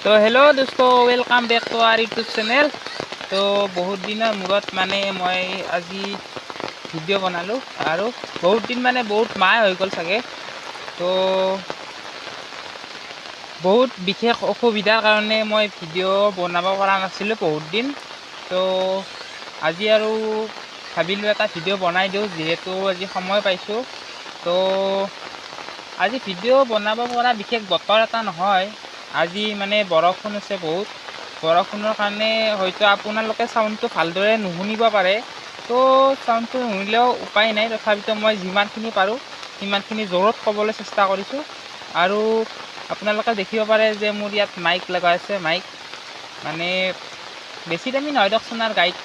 तो हेलो दोस्तों, welcome back to our YouTube channel. तो बहुत दिনৰ মূৰত মানে মই আজি ভিডিঅ' বনালোঁ আৰু বহুত দিন মানে বহুত মাহ হৈ গ'ল চাগে। তো বহুত বিশেষ অসুবিধাৰ কাৰণে মই ভিডিঅ' বনাব পৰা নাছিলোঁ বহুত দিন। তো আজি আৰু ভাবিলোঁ এটা ভিডিঅ' বনাই দিওঁ, যিহেতু আজি সময় পাইছোঁ। তো আজি ভিডিঅ' বনাব পৰা বিশেষ বতৰ এটা নহয়। আজি মানে বৰষুণ আছে বহুত। বৰষুণৰ কাৰণে হয়তো আপোনালোকে চাউণ্ডটো ভালদৰে নুশুনিব পাৰে। তো চাউণ্ডটো নুশুনিলেও উপায় নাই, তথাপিতো মই যিমানখিনি পাৰোঁ সিমানখিনি জোৰত ক'বলৈ চেষ্টা কৰিছোঁ। আৰু আপোনালোকে দেখিব পাৰে যে মোৰ ইয়াত মাইক লগাই আছে। মাইক মানে বেছি দামী নহয় দিয়কচোন আৰু গাড়ীত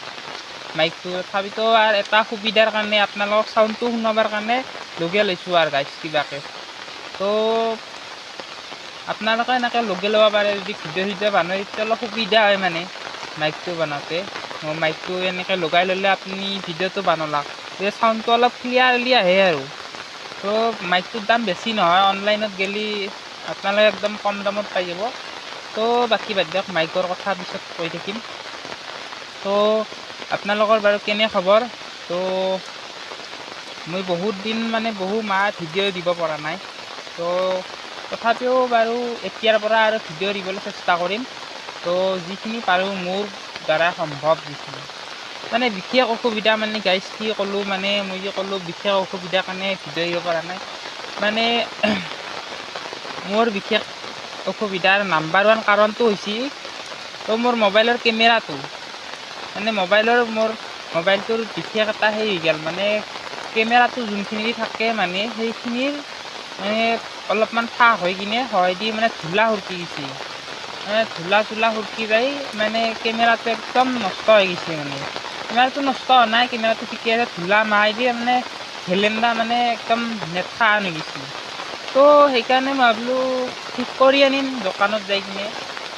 মাইকটো, তথাপিতো আৰু এটা সুবিধাৰ কাৰণে আপোনালোকক চাউণ্ডটো শুনাবৰ কাৰণে লগাই লৈছোঁ আৰু গাইছ কিবাকৈ। তো আপোনালোকে এনেকৈ লগাই ল'ব পাৰে যদি ভিডিঅ' বনাই, তেতিয়া অলপ সুবিধা হয় মানে মাইকটো বনাওঁতে। মাইকটো এনেকৈ লগাই ল'লে আপুনি ভিডিঅ'টো বনালাক তেতিয়া চাউণ্ডটো অলপ ক্লিয়াৰলি আহে আৰু। তো মাইকটোৰ দাম বেছি নহয়, অনলাইনত গেলি আপোনালোকে একদম কম দামত পাই যাব। তো বাকী বাদ দিয়ক, মাইকৰ কথা পিছত কৈ থাকিম। তো আপোনালোকৰ বাৰু কেনে খবৰ? তো মই বহুত দিন মানে বহু মাহ ভিডিঅ' দিব পৰা নাই। তো তথাপিও বাৰু এতিয়াৰ পৰা আৰু ভিডিঅ' দিবলৈ চেষ্টা কৰিম। তো যিখিনি পাৰোঁ মোৰ দ্বাৰা সম্ভৱ, যিখিনি মানে বিশেষ অসুবিধা মানে গাইজ কি ক'লোঁ, মানে মই যে ক'লোঁ বিশেষ অসুবিধাৰ কাৰণে ভিডিঅ' দিব পৰা নাই। মানে মোৰ বিশেষ অসুবিধাৰ নাম্বাৰ 1 কাৰণটো হৈছে তো মোৰ মোবাইলৰ কেমেৰাটো। মানে মোৰ মোবাইলটোৰ বিশেষ এটা সেই হৈ গ'ল, মানে কেমেৰাটো যোনখিনি থাকে মানে সেইখিনিৰ মানে অলপমান ফাঁক হৈ কিনে হয় দি মানে ধূলা সুৰকি গৈছে। মানে ধূলা সুৰকি যাই মানে কেমেৰাটো একদম নষ্ট হৈ গৈছে। মানে কেমেৰাটো নষ্ট হোৱা নাই, কেমেৰাটো ঠিকে আছে, ধূলা মাৰি দিয়ে মানে হেলেণ্ডা মানে একদম নেটখা হৈ গৈছে। তো সেইকাৰণে মই ভাবিলোঁ ঠিক কৰি আনিম দোকানত যাই কিনে,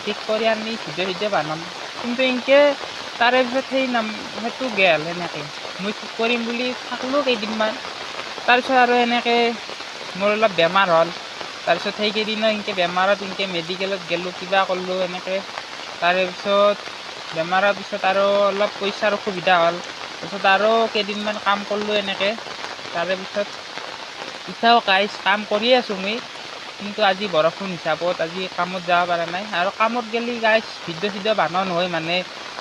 ঠিক কৰি আনি ভিডিঅ' বনাম। কিন্তু এনেকৈ তাৰে পিছত সেইটো গ'ল সেনেকৈ। মই ঠিক কৰিম বুলি থাকিলোঁ কেইদিনমান, তাৰপিছত আৰু এনেকৈ মোৰ অলপ বেমাৰ হ'ল। তাৰপিছত সেইকেইদিনো এনেকৈ বেমাৰত এনেকৈ মেডিকেলত গ'লোঁ, কিবা কৰিলোঁ এনেকৈ। তাৰে পিছত বেমাৰৰ পিছত আৰু অলপ পইচাৰ অসুবিধা হ'ল। তাৰপিছত আৰু কেইদিনমান কাম কৰিলোঁ এনেকৈ। তাৰে পিছত এতিয়াও গাইজ কাম কৰিয়ে আছোঁ মই, কিন্তু আজি বৰষুণ হিচাপত আজি কামত যাব পৰা নাই। আৰু কামত গ'লে গাইজ ভিডিঅ' বনোৱা নহয়। মানে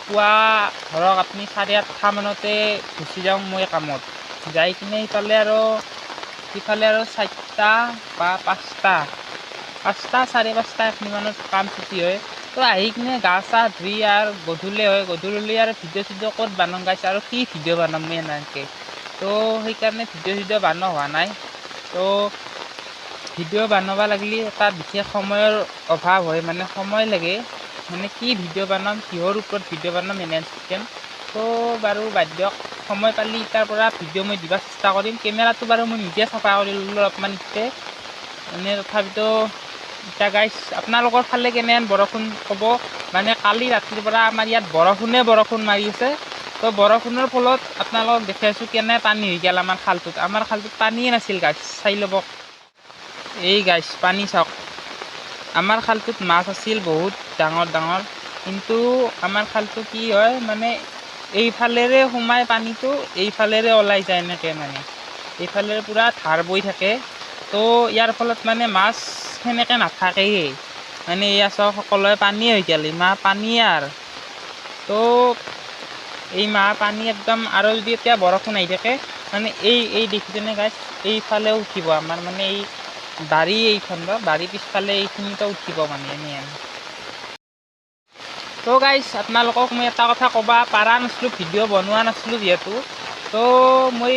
পুৱা ধৰক আপুনি 8:30 মানতে গুচি যাওঁ মই কামত, যাই কিনে সিফালে আৰু 4টা বা 5টা 5:30 এখিনিমানত কাম ছুটি হয়। তো আহি কিনে গা চা ধুই আৰু গধূলি হয়, গধূলি আৰু ভিডিঅ' ক'ত বনাম গাইছ, আৰু কি ভিডিঅ' বনাম মই এনেকৈ। তো সেইকাৰণে ভিডিঅ' বনোৱা হোৱা নাই। তো ভিডিঅ' বনাব লাগিলে এটা বিশেষ সময়ৰ অভাৱ হয়, মানে সময় লাগে। মানে কি ভিডিঅ' বনাম, কিহৰ ওপৰত ভিডিঅ' বনাম এনেকৈ। তো বাৰু বাদ দিয়ক, সময় পালে এতিয়াৰ পৰা ভিডিঅ' মই দিব চেষ্টা কৰিম। কেমেৰাটো বাৰু মই নিজে চাফা কৰি ল'লোঁ অলপমান ইতে মানে, তথাপিতো এতিয়া গাইজ আপোনালোকৰ ফালে কেনেহেন বৰষুণ ক'ব। মানে কালি ৰাতিৰ পৰা আমাৰ ইয়াত বৰষুণ মাৰি আছে। তো বৰষুণৰ ফলত আপোনালোকক দেখাইছোঁ কেনে পানী হৈ গ'ল আমাৰ খালটোত। আমাৰ খালটোত পানীয়ে নাছিল গাইজ, চাই ল'ব। এই গাইজ পানী চাওক, আমাৰ খালটোত মাছ আছিল বহুত ডাঙৰ ডাঙৰ, কিন্তু আমাৰ খালটো কি হয় মানে এইফালেৰে সোমাই পানীটো, এইফালেৰে ওলাই যায় এনেকৈ। মানে এইফালেৰে পূৰা ধাৰ বৈ থাকে। তো ইয়াৰ ফলত মানে মাছ সেনেকৈ নাথাকেই। মানে এয়া চাওক সকলোৱে পানী হৈ গ'ল, মাহ পানীয়ে আৰু। তো এই মাহ পানী একদম, আৰু যদি এতিয়া বৰষুণ আহি থাকে মানে এই দেখিছেনে গাইজ, এইফালেও উঠিব আমাৰ মানে এই বাৰী, এইখন বাৰী পিছফালে এইখিনিতো উঠিব মানে এনেই। তো গাইজ আপোনালোকক মই এটা কথা ক'ব পৰা নাছিলোঁ, ভিডিঅ' বনোৱা নাছিলোঁ যিহেতু। তো মই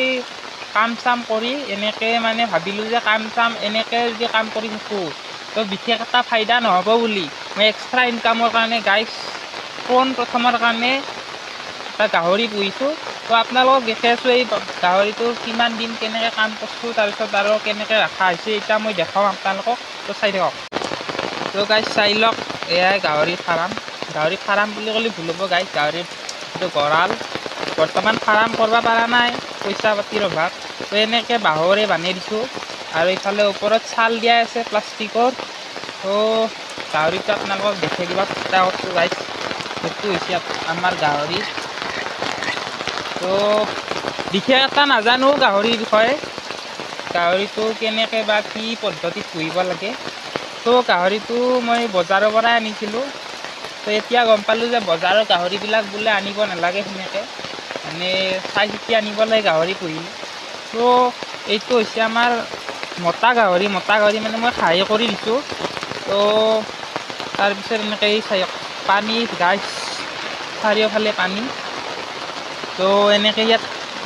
কাম চাম কৰি এনেকৈ মানে ভাবিলোঁ যে এনেকৈ যদি কাম কৰি থাকোঁ তো বিশেষ এটা ফাইদা নহ'ব বুলি মই এক্সট্ৰা ইনকামৰ কাৰণে গাইজ প্ৰথমৰ কাৰণে এটা গাহৰি পুহিছোঁ। তো আপোনালোকক দেখাই আছোঁ এই গাহৰিটোৰ কিমান দিন কেনেকৈ কাম কৰিছোঁ, তাৰপিছত আৰু কেনেকৈ ৰখা হৈছে এতিয়া মই দেখাওঁ আপোনালোকক। তো চাই থাকক। তো গাইজ চাই লওক, এয়াই গাহৰিৰ ফাৰ্ম বুলি ক'লে ভুল হ'ব গাইজ। গাহৰিৰ এইটো গঁৰাল। বৰ্তমান ফাৰ্ম কৰিব পৰা নাই, পইচা পাতিৰ অভাৱ। তো এনেকৈ বাঁহৰে বান্ধি দিছোঁ, আৰু এইফালে ওপৰত ছাল দিয়া আছে প্লাষ্টিকৰ। তো গাহৰিটো আপোনালোকক দেখাই দিব চেষ্টা কৰিছোঁ গাইছ। সেইটো হৈছে আমাৰ গাহৰি। তো বিশেষ এটা নাজানো গাহৰিৰ বিষয়ে, গাহৰিটো কেনেকৈ বা কি পদ্ধতিত পুহিব লাগে। তো গাহৰিটো মই বজাৰৰ পৰাই আনিছিলোঁ। তো এতিয়া গম পালোঁ যে বজাৰৰ গাহৰিবিলাক বোলে আনিব নালাগে সেনেকৈ, মানে চাই চিতি আনিব লাগে গাহৰি পুহিলে। তো এইটো হৈছে আমাৰ মতা গাহৰি মানে মই খাহী কৰি দিছোঁ। তো তাৰপিছত এনেকৈ পানী গাইছ, চাৰিওফালে পানী। তো এনেকৈ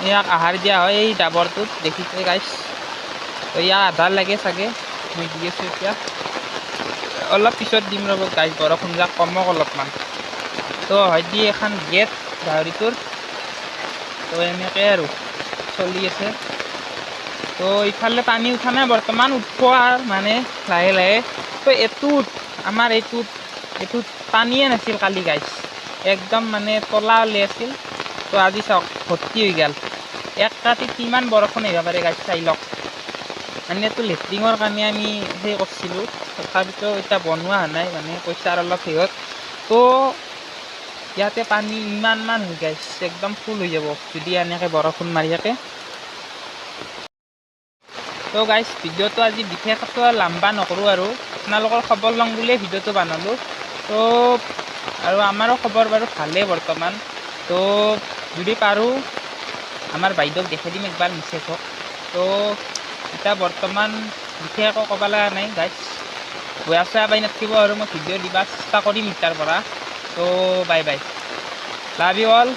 ইয়াক আহাৰ দিয়া হয় এই ডাবৰটোত, দেখিছে গাইছ। তো ইয়াক আধাৰ লাগে চাগে, মই দি আছোঁ এতিয়া। অলপ পিছত দিম ৰ'ব গাইছ, বৰষুণ যাক কমক অলপমান। তো হয়তো এখন গেট গাহৰিটোৰ। তো এনেকৈ আৰু চলি আছে। তো ইফালে পানী উঠা নাই বৰ্তমান, উঠিব আৰু মানে লাহে লাহে। তো আমাৰ এইটোত পানীয়ে নাছিল কালি গাইছ, একদম মানে তলা ওলাই আছিল। তো আজি চাওক ভৰ্তি হৈ গ'ল। এক ৰাতিত কিমান বৰষুণ আহিব পাৰে গাইছ চাই লওক। মানে এইটো লেট্ৰিঙৰ কাৰণে আমি সেই কৰিছিলোঁ, তথাপিতো এতিয়া বনোৱা হোৱা নাই, মানে পইচাৰ অলপ হেৰিত। তো ইয়াতে পানী ইমানমান হৈ গাইছ, একদম ফুল হৈ যাব যদি এনেকৈ বৰষুণ মাৰি থাকে। তো গাইছ ভিডিঅ'টো আজি বিশেষকৈ লম্বা নকৰোঁ আৰু আপোনালোকৰ খবৰ লওঁ বুলিয়ে ভিডিঅ'টো বনালোঁ। তো আৰু আমাৰো খবৰ বাৰু ভালেই বৰ্তমান। তো যদি পাৰোঁ আমাৰ বাইদেউক দেখাই দিম একবাৰ মিছেছক। তো এতিয়া বৰ্তমান বিশেষ একো ক'ব লগা নাই গাইছ, বেয়া চেয়া পাই নাথাকিব আৰু মই ভিডিঅ' দিবা চেষ্টা কৰিম এতিয়াৰ পৰা। তো bye bye, love you all.